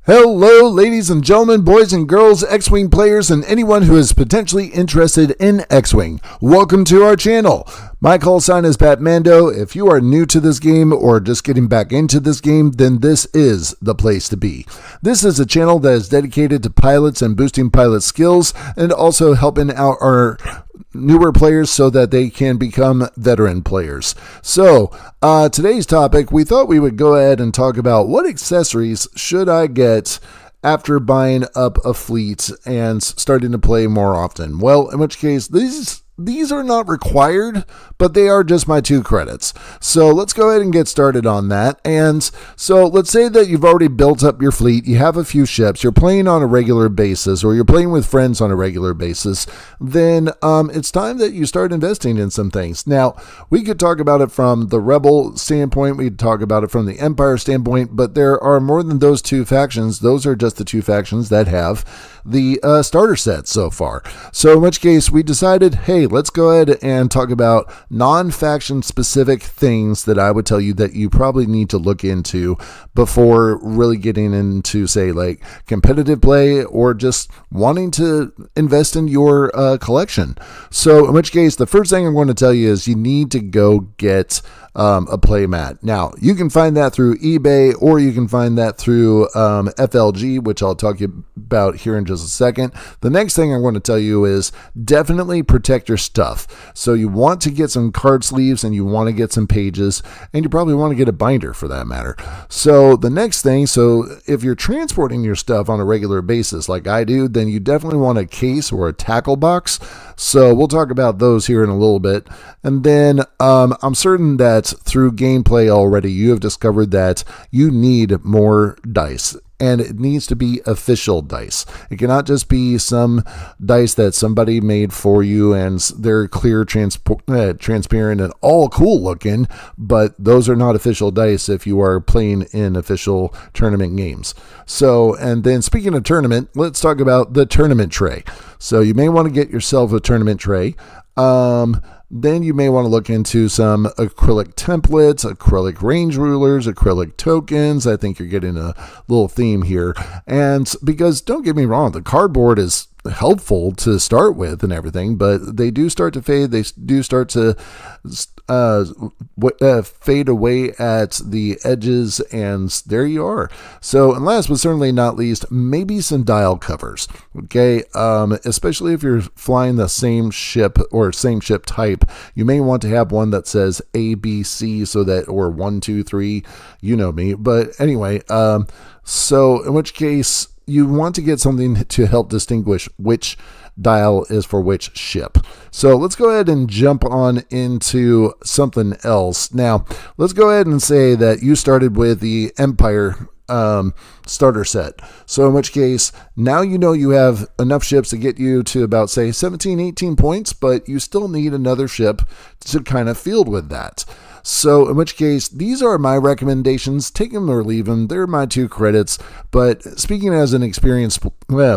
Hello, ladies and gentlemen, boys and girls, X-Wing players, and anyone who is potentially interested in X-Wing. Welcome to our channel. My call sign is BatMando. If you are new to this game or just getting back into this game, then this is the place to be. This is a channel that is dedicated to pilots and boosting pilot skills and also helping out our newer players so that they can become veteran players. So today's topic, we thought we would go ahead and talk about what accessories should I get after buying up a fleet and starting to play more often. Well, in which case these are not required, but they are just my 2 credits. So let's go ahead and get started on that. And so let's say that you've already built up your fleet, you have a few ships, you're playing on a regular basis, or you're playing with friends on a regular basis, then it's time that you start investing in some things. Now, we could talk about it from the Rebel standpoint, we could talk about it from the Empire standpoint, but there are more than those 2 factions. Those are just the 2 factions that have the starter set so far. So in which case we decided, hey, let's go ahead and talk about non-faction specific things that I would tell you that you probably need to look into before really getting into, say, like competitive play or just wanting to invest in your collection. So in which case, the first thing I'm going to tell you is you need to go get a play mat. Now, you can find that through eBay or you can find that through FLG, which I'll talk about here in just a second. The next thing I'm going to tell you is definitely protect your stuff. So you want to get some card sleeves and you want to get some pages, and you probably want to get a binder for that matter. So the next thing, so if you're transporting your stuff on a regular basis like I do, then you definitely want a case or a tackle box. So we'll talk about those here in a little bit. And then I'm certain that through gameplay already you have discovered that you need more dice, and it needs to be official dice. It cannot just be some dice that somebody made for you and they're clear, transparent, and all cool looking, but those are not official dice if you are playing in official tournament games. So, and then speaking of tournament, let's talk about the tournament tray. So you may want to get yourself a tournament tray. Then you may want to look into some acrylic templates, acrylic range rulers, acrylic tokens. I think you're getting a little theme here. And because don't get me wrong, the cardboard is helpful to start with and everything, but they do start to fade. They do start to fade away at the edges, and there you are. So, and last but certainly not least, maybe some dial covers. Okay, especially if you're flying the same ship or same ship type, you may want to have one that says ABC, so that, or 1, 2, 3. You know me, but anyway, so in which case you want to get something to help distinguish which dial is for which ship. So let's go ahead and jump on into something else. Now, let's go ahead and say that you started with the Empire starter set. So in which case, now you know you have enough ships to get you to about, say, 17, 18 points, but you still need another ship to kind of field with that. So in which case, these are my recommendations. Take them or leave them. They're my 2 credits. But speaking as an experienced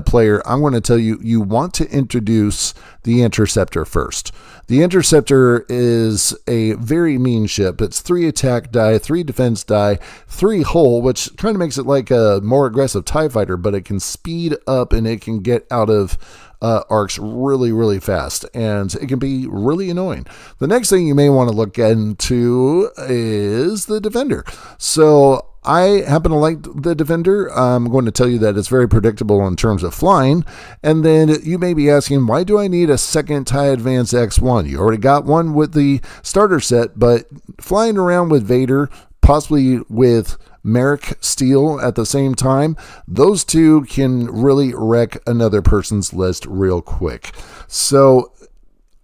player, I'm going to tell you, you want to introduce the Interceptor first. The Interceptor is a very mean ship. It's 3 attack die, 3 defense die, 3 hull, which kind of makes it like a more aggressive TIE fighter, but it can speed up and it can get out of arcs really, really fast, and it can be really annoying. The next thing you may want to look into is the Defender. So I happen to like the Defender. I'm going to tell you that it's very predictable in terms of flying. And then you may be asking, why do I need a second TIE Advance X1? You already got one with the starter set, but flying around with Vader, possibly with Merrick Steele at the same time, those 2 can really wreck another person's list real quick. So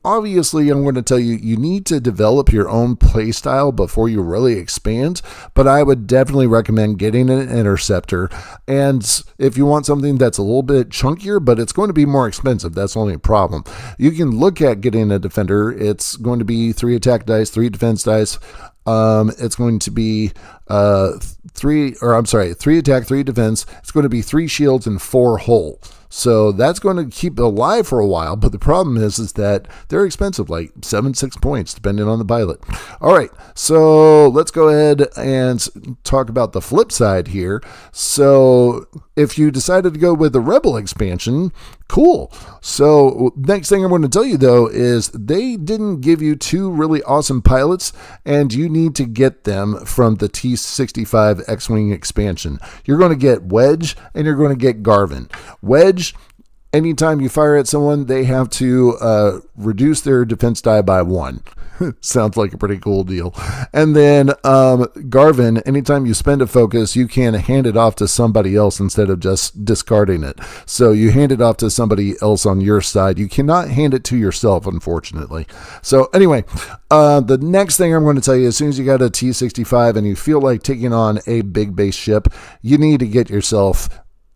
obviously, I'm going to tell you, you need to develop your own play style before you really expand, but I would definitely recommend getting an Interceptor. And if you want something that's a little bit chunkier, but it's going to be more expensive, that's the only problem. You can look at getting a Defender. It's going to be 3 attack dice, 3 defense dice. It's going to be 3 attack, 3 defense. It's going to be 3 shields and 4 hull. So that's going to keep it alive for a while, but the problem is that they're expensive, like 6 points, depending on the pilot. All right, so let's go ahead and talk about the flip side here. So if you decided to go with the Rebel expansion, cool. So next thing I'm going to tell you, though, is they didn't give you 2 really awesome pilots, and you need to get them from the T65 X-Wing expansion. You're going to get Wedge, and you're going to get Garvin. Wedge, anytime you fire at someone, they have to reduce their defense die by 1. Sounds like a pretty cool deal. And then Garvin, anytime you spend a focus, you can hand it off to somebody else instead of just discarding it. So you hand it off to somebody else on your side. You cannot hand it to yourself, unfortunately. So anyway, the next thing I'm going to tell you, as soon as you got a T65 and you feel like taking on a big base ship, you need to get yourself,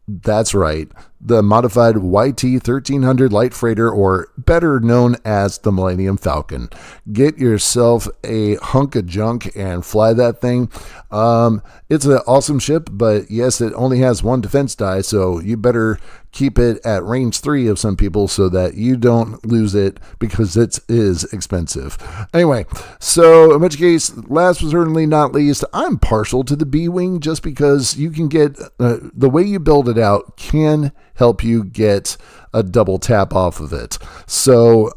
that's right, the modified YT-1300 light freighter, or better known as the Millennium Falcon. Get yourself a hunk of junk and fly that thing. It's an awesome ship, but yes, it only has 1 defense die, so you better keep it at range 3 of some people so that you don't lose it, because it is expensive. Anyway, so in which case, last but certainly not least, I'm partial to the B-Wing just because you can get, the way you build it out can help you get a double tap off of it. So,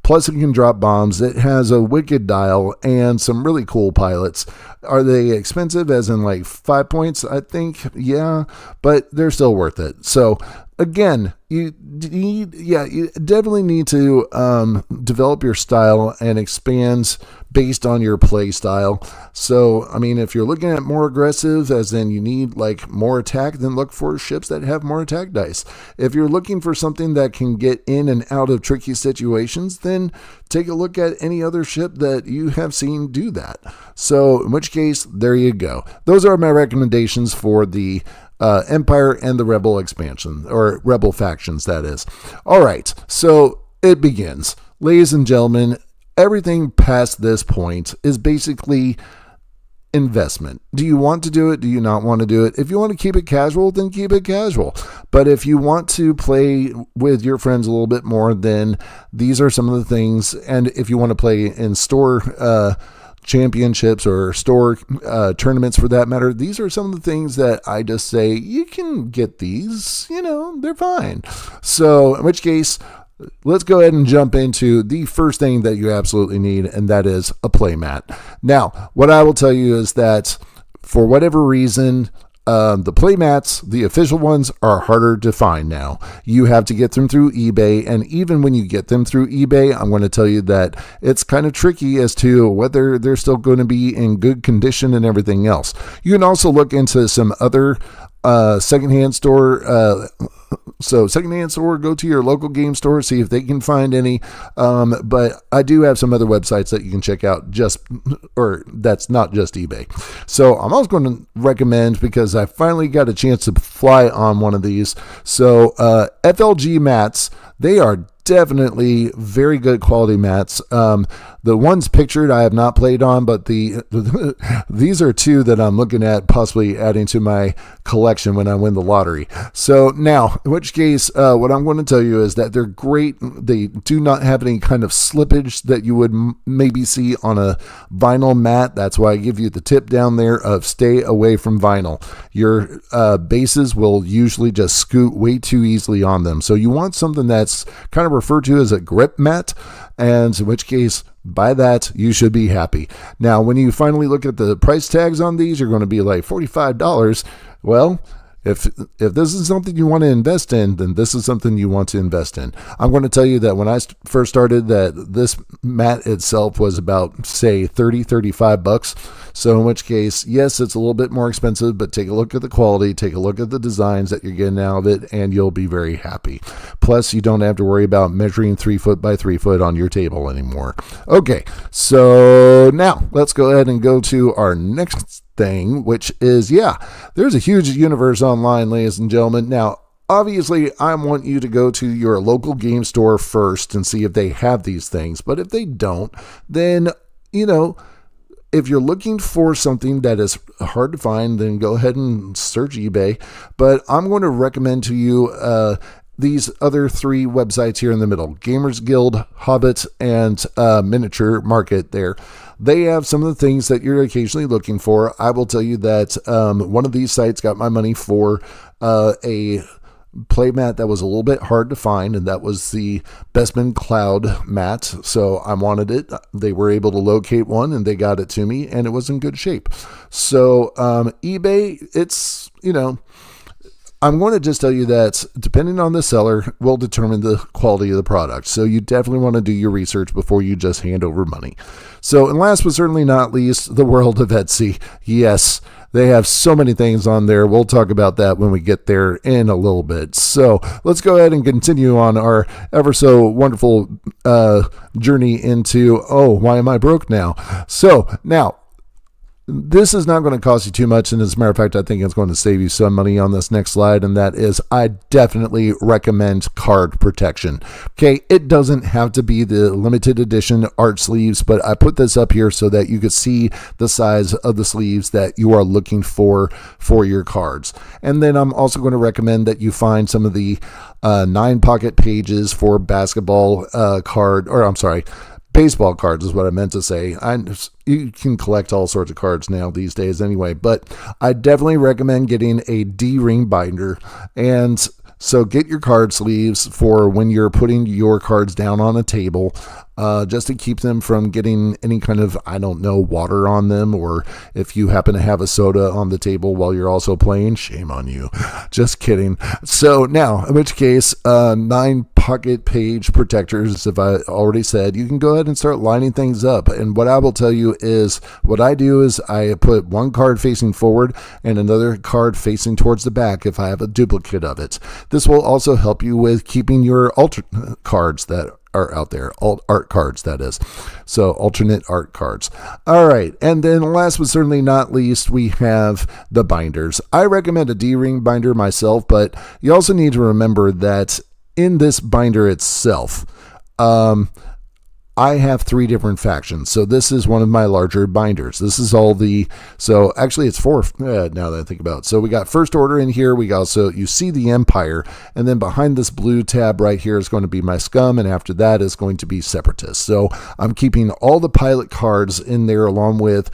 plus it can drop bombs. It has a wicked dial and some really cool pilots. Are they expensive, as in like 5 points? I think, yeah, but they're still worth it. So again, you definitely need to develop your style and expand based on your play style. So, I mean, if you're looking at more aggressive, as in you need like more attack, then look for ships that have more attack dice. If you're looking for something that can get in and out of tricky situations, then take a look at any other ship that you have seen do that. So, in which case, there you go. Those are my recommendations for the Empire and the Rebel expansion, or Rebel factions, that is. All right, so it begins. Ladies and gentlemen, everything past this point is basically investment. Do you want to do it? Do you not want to do it? If you want to keep it casual, then keep it casual. But if you want to play with your friends a little bit more, then these are some of the things. And if you want to play in store championships or store tournaments for that matter, these are some of the things that I just say, you can get these, you know, they're fine. So in which case, let's go ahead and jump into the first thing that you absolutely need, and that is a playmat. Now, what I will tell you is that for whatever reason, the playmats, the official ones, are harder to find now. You have to get them through eBay, and even when you get them through eBay, I'm going to tell you that it's kind of tricky as to whether they're still going to be in good condition and everything else. You can also look into some other secondhand store. So secondhand store, go to your local game store, see if they can find any. But I do have some other websites that you can check out, that's not just eBay. So I'm also going to recommend, because I finally got a chance to fly on one of these. So FLG mats, they are definitely very good quality mats. The ones pictured I have not played on, but these are 2 that I'm looking at possibly adding to my collection when I win the lottery. So now, in which case, what I'm going to tell you is that they're great. They do not have any kind of slippage that you would maybe see on a vinyl mat. That's why I give you the tip down there of stay away from vinyl. Your bases will usually just scoot way too easily on them. So you want something that's kind of referred to as a grip mat, and in which case, by that, you should be happy. Now, when you finally look at the price tags on these, you're going to be like $45. Well, if this is something you want to invest in, then this is something you want to invest in. I'm going to tell you that when I first started, that this mat itself was about, say, $35. So in which case, yes, it's a little bit more expensive, but take a look at the quality, take a look at the designs that you're getting out of it, and you'll be very happy. Plus, you don't have to worry about measuring 3 foot by 3 foot on your table anymore. Okay, so now let's go ahead and go to our next thing, which is, there's a huge universe online, ladies and gentlemen. Now, obviously, I want you to go to your local game store first and see if they have these things. But if they don't, then, if you're looking for something that is hard to find, then go ahead and search eBay. But I'm going to recommend to you these other 3 websites here in the middle: Gamers Guild, Hobbit, and Miniature Market there. They have some of the things that you're occasionally looking for. I will tell you that one of these sites got my money for a playmat that was a little bit hard to find, and that was the Bestman Cloud mat. So I wanted it. They were able to locate one, and they got it to me, and it was in good shape. So eBay, it's, you know, I'm going to just tell you that depending on the seller will determine the quality of the product. So you definitely want to do your research before you just hand over money. So, and last but certainly not least, the world of Etsy. Yes, they have so many things on there. We'll talk about that when we get there in a little bit. So let's go ahead and continue on our ever so wonderful journey into, oh, why am I broke now? So now, this is not going to cost you too much, and as a matter of fact, I think it's going to save you some money on this next slide, and that is, I definitely recommend card protection. Okay, it doesn't have to be the limited edition art sleeves, but I put this up here so that you could see the size of the sleeves that you are looking for your cards. And then I'm also going to recommend that you find some of the 9-pocket pages for basketball baseball cards is what I meant to say. You can collect all sorts of cards now these days anyway, but I definitely recommend getting a D-ring binder. And so get your card sleeves for when you're putting your cards down on a table, just to keep them from getting any kind of, I don't know, water on them, or if you happen to have a soda on the table while you're also playing, shame on you. Just kidding. So now, in which case, 9-pocket page protectors, if I already said, you can go ahead and start lining things up. And what I will tell you is, what I do is I put one card facing forward and another card facing towards the back if I have a duplicate of it. This will also help you with keeping your alternate cards that are out there, art cards, that is. So alternate art cards. All right. And then last but certainly not least, we have the binders. I recommend a D-ring binder myself, but you also need to remember that in this binder itself, I have 3 different factions. So this is one of my larger binders. This is all so actually it's 4 now that I think about it. So we got First Order in here. We also, you see the Empire, and then behind this blue tab right here is going to be my Scum, and after that is going to be Separatists. So I'm keeping all the pilot cards in there along with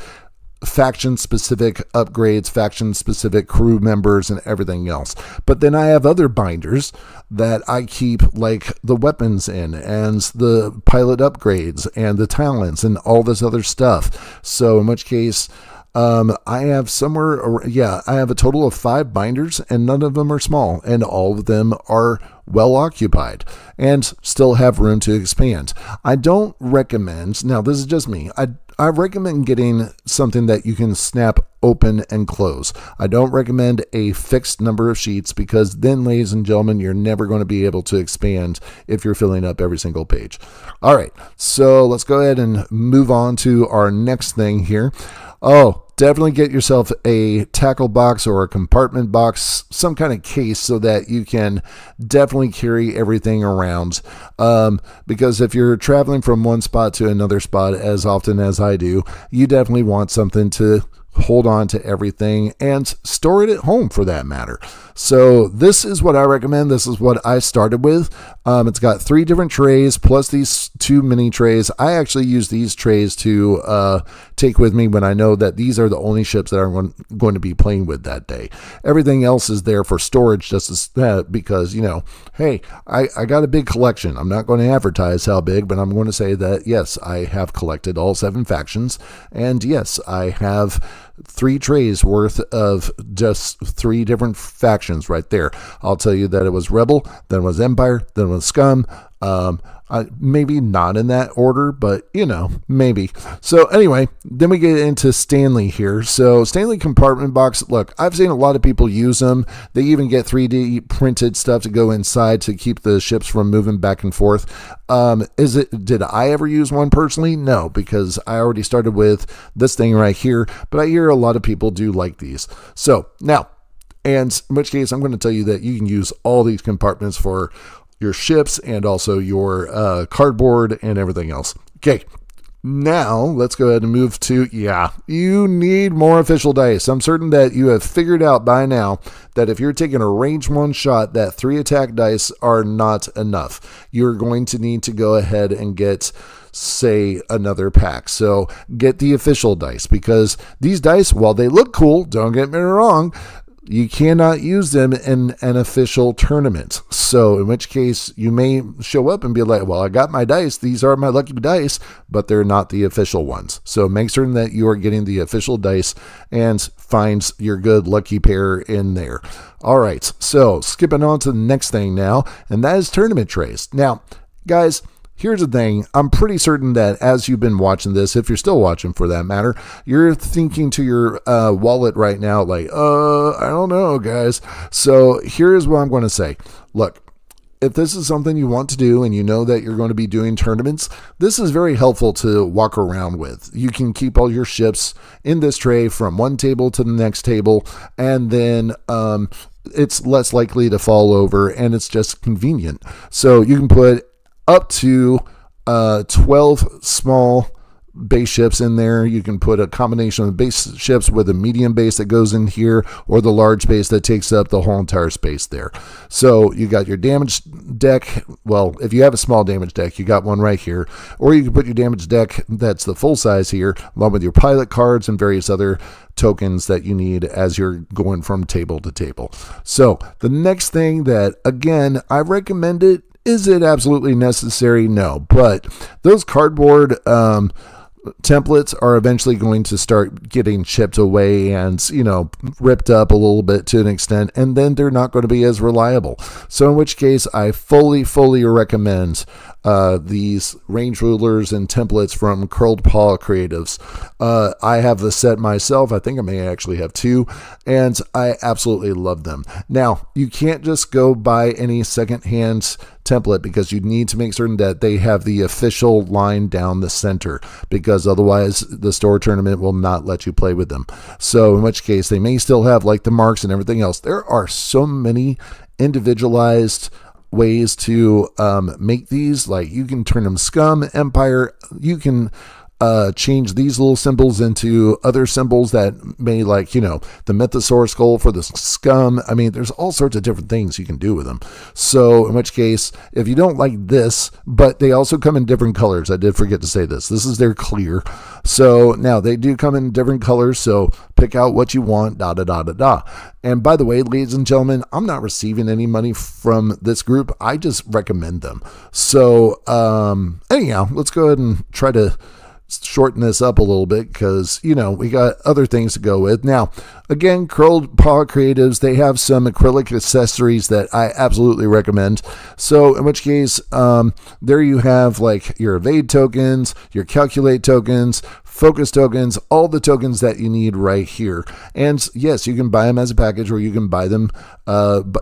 faction-specific upgrades, faction-specific crew members, and everything else. But then I have other binders that I keep, like the weapons in, and the pilot upgrades, and the talents, and all this other stuff. So in which case, I have I have a total of 5 binders, and none of them are small, and all of them are well occupied and still have room to expand. I don't recommend, now this is just me, I recommend getting something that you can snap open and close. I don't recommend a fixed number of sheets, because then, ladies and gentlemen, you're never going to be able to expand if you're filling up every single page. All right, so let's go ahead and move on to our next thing here. Oh, definitely get yourself a tackle box or a compartment box, some kind of case, so that you can definitely carry everything around. Because if you're traveling from one spot to another spot, as often as I do, you definitely want something to hold on to everything and store it at home, for that matter. So this is what I recommend. This is what I started with. It's got 3 different trays plus these 2 mini trays. I actually use these trays to take with me when I know that these are the only ships that I'm going to be playing with that day. Everything else is there for storage, just as, because, you know, hey, I got a big collection. I'm not going to advertise how big, but I'm going to say that, yes, I have collected all 7 factions, and yes, I have 3 trays worth of just 3 different factions right there. I'll tell you that it was Rebel, then it was Empire, then it was Scum. Maybe not in that order, but you know, maybe. So anyway, then we get into Stanley here. So Stanley compartment box, look, I've seen a lot of people use them. They even get 3D printed stuff to go inside to keep the ships from moving back and forth. Did I ever use one personally? No, because I already started with this thing right here, but I hear a lot of people do like these. So now, and in which case I'm going to tell you that you can use all these compartments for your ships and also your cardboard and everything else. Okay, Now, let's go ahead and move to, you need more official dice. I'm certain that you have figured out by now that if you're taking a range 1 shot, that 3 attack dice are not enough. You're going to need to go ahead and get, say, another pack. So get the official dice, because these dice, while they look cool, don't get me wrong, you cannot use them in an official tournament. So in which case you may show up and be like, well, I got my dice. These are my lucky dice, but they're not the official ones. So make certain that you are getting the official dice and find your good lucky pair in there. All right. So skipping on to the next thing now, and that is tournament trays. Now, guys, here's the thing. I'm pretty certain that as you've been watching this, if you're still watching for that matter, you're thinking to your wallet right now, like, I don't know, guys. So here's what I'm going to say. Look, if this is something you want to do and you know that you're going to be doing tournaments, this is very helpful to walk around with. You can keep all your ships in this tray from one table to the next table, and then it's less likely to fall over, and it's just convenient. So you can put up to 12 small base ships in there. You can put a combination of base ships with a medium base that goes in here, or the large base that takes up the whole entire space there. So you got your damage deck. Well, if you have a small damage deck, you got one right here, or you can put your damage deck that's the full size here, along with your pilot cards and various other tokens that you need as you're going from table to table. So the next thing that, again, I recommend it. Is it absolutely necessary? No, but those cardboard templates are eventually going to start getting chipped away and, you know, ripped up a little bit to an extent, and then they're not going to be as reliable. So in which case, I fully recommend these range rulers and templates from Curled Paw Creatives. I have the set myself. I think I may actually have 2, and I absolutely love them. Now, you can't just go buy any secondhand template, because you need to make certain that they have the official line down the center, because otherwise the store tournament will not let you play with them. So in which case, they may still have like the marks and everything else. There are so many individualized ways to make these. Like, you can turn them scum, empire. You can change these little symbols into other symbols that may, like, you know, the mythosaur skull for the scum. I mean, there's all sorts of different things you can do with them. So in which case, if you don't like this, but they also come in different colors. I did forget to say this. This is their clear. So now they do come in different colors. So pick out what you want, And by the way, ladies and gentlemen, I'm not receiving any money from this group. I just recommend them. So anyhow, let's go ahead and try to shorten this up a little bit, because, you know, we got other things to go with. Now, again, Curled Paw Creatives, they have some acrylic accessories that I absolutely recommend. So in which case, there you have like your evade tokens, your calculate tokens, focus tokens, all the tokens that you need right here. And yes, you can buy them as a package, or you can buy them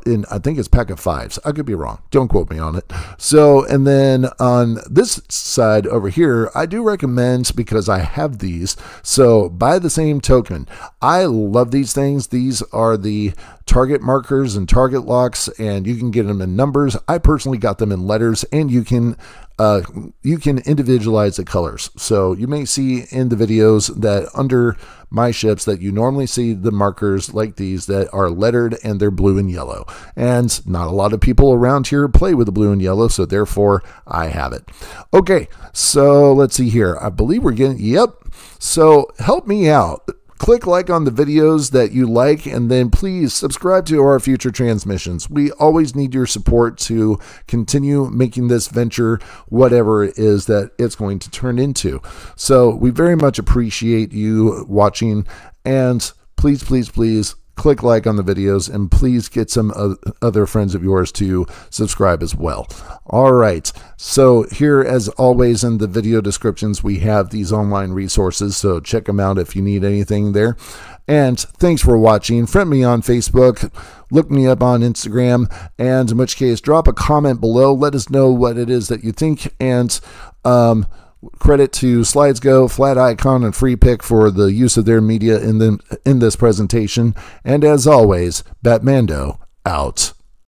in, I think it's pack of 5s. I could be wrong. Don't quote me on it. So, and then on this side over here, I do recommend, because I have these, so buy the same token. I love these things. These are the target markers and target locks, and you can get them in numbers. I personally got them in letters, and you can individualize the colors. So you may see in the videos that under my ships that you normally see the markers like these that are lettered, and they're blue and yellow. And not a lot of people around here play with the blue and yellow, so therefore I have it. Okay, so let's see here. I believe we're getting, yep. So help me out. Click like on the videos that you like, and then please subscribe to our future transmissions. We always need your support to continue making this venture whatever it is that it's going to turn into. So we very much appreciate you watching, and please click like on the videos, and please get some other friends of yours to subscribe as well. All right, so here, as always, in the video descriptions, we have these online resources, so check them out if you need anything there. And thanks for watching. Friend me on Facebook, look me up on Instagram, and in which case, drop a comment below. Let us know what it is that you think, and credit to SlidesGo, Flat Icon, and Free Pick for the use of their media in this presentation. And as always, BatMando out.